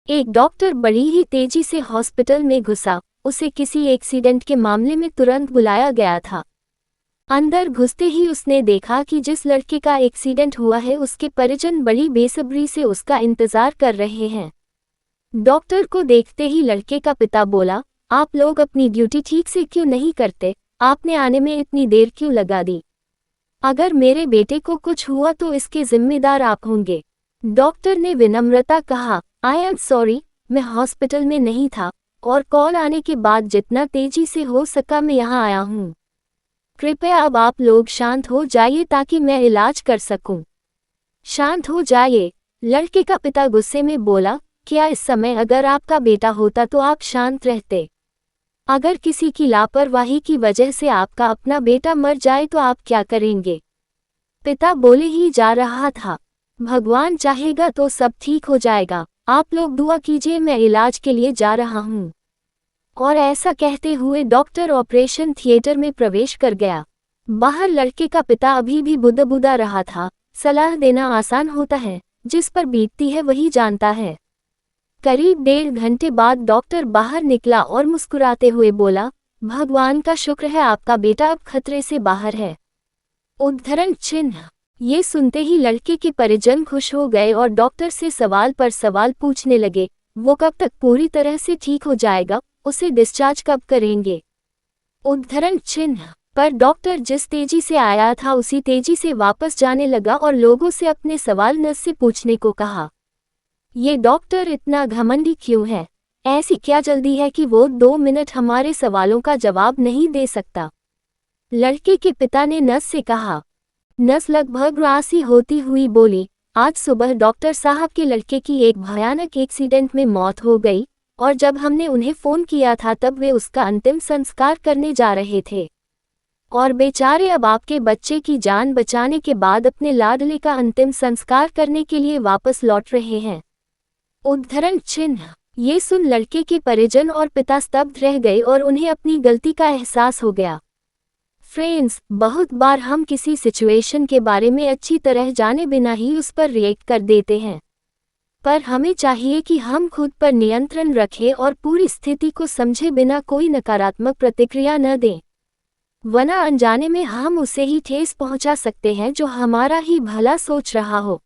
एक डॉक्टर बड़ी ही तेजी से हॉस्पिटल में घुसा। उसे किसी एक्सीडेंट के मामले में तुरंत बुलाया गया था। अंदर घुसते ही उसने देखा कि जिस लड़के का एक्सीडेंट हुआ है उसके परिजन बड़ी बेसब्री से उसका इंतजार कर रहे हैं। डॉक्टर को देखते ही लड़के का पिता बोला, आप लोग अपनी ड्यूटी ठीक से क्यों नहीं करते? आपने आने में इतनी देर क्यों लगा दी? अगर मेरे बेटे को कुछ हुआ तो इसके जिम्मेदार आप होंगे। डॉक्टर ने विनम्रता कहा, आई एम सॉरी, मैं हॉस्पिटल में नहीं था और कॉल आने के बाद जितना तेजी से हो सका मैं यहाँ आया हूँ। कृपया अब आप लोग शांत हो जाइए ताकि मैं इलाज कर सकूं। शांत हो जाइए, लड़के का पिता गुस्से में बोला, क्या इस समय अगर आपका बेटा होता तो आप शांत रहते? अगर किसी की लापरवाही की वजह से आपका अपना बेटा मर जाए तो आप क्या करेंगे? पिता बोले ही जा रहा था, भगवान चाहेगा तो सब ठीक हो जाएगा, आप लोग दुआ कीजिए, मैं इलाज के लिए जा रहा हूँ। और ऐसा कहते हुए डॉक्टर ऑपरेशन थिएटर में प्रवेश कर गया। बाहर लड़के का पिता अभी भी बुदबुदा रहा था। सलाह देना आसान होता है, जिस पर बीतती है वही जानता है। करीब 1.5 घंटे बाद डॉक्टर बाहर निकला और मुस्कुराते हुए बोला, भगवान का शुक्र है आपका बेटा अब खतरे से बाहर है। उद्धरण चिन्ह। ये सुनते ही लड़के के परिजन खुश हो गए और डॉक्टर से सवाल पर सवाल पूछने लगे। वो कब तक पूरी तरह से ठीक हो जाएगा? उसे डिस्चार्ज कब करेंगे? उद्धरण चिन्ह। पर डॉक्टर जिस तेजी से आया था उसी तेजी से वापस जाने लगा और लोगों से अपने सवाल नस से पूछने को कहा। ये डॉक्टर इतना घमंडी क्यों है? ऐसी क्या जल्दी है कि वो 2 मिनट हमारे सवालों का जवाब नहीं दे सकता? लड़के के पिता ने नस से कहा। नस लगभग रासी होती हुई बोली, आज सुबह डॉक्टर साहब के लड़के की एक भयानक एक्सीडेंट में मौत हो गई और जब हमने उन्हें फ़ोन किया था तब वे उसका अंतिम संस्कार करने जा रहे थे। और बेचारे अब आपके बच्चे की जान बचाने के बाद अपने लाडले का अंतिम संस्कार करने के लिए वापस लौट रहे हैं। उद्धरण चिन्ह। ये सुन लड़के के परिजन और पिता स्तब्ध रह गए और उन्हें अपनी गलती का एहसास हो गया। फ्रेंड्स, बहुत बार हम किसी सिचुएशन के बारे में अच्छी तरह जाने बिना ही उस पर रिएक्ट कर देते हैं, पर हमें चाहिए कि हम खुद पर नियंत्रण रखें और पूरी स्थिति को समझे बिना कोई नकारात्मक प्रतिक्रिया न दें, वरना अनजाने में हम उसे ही ठेस पहुंचा सकते हैं जो हमारा ही भला सोच रहा हो।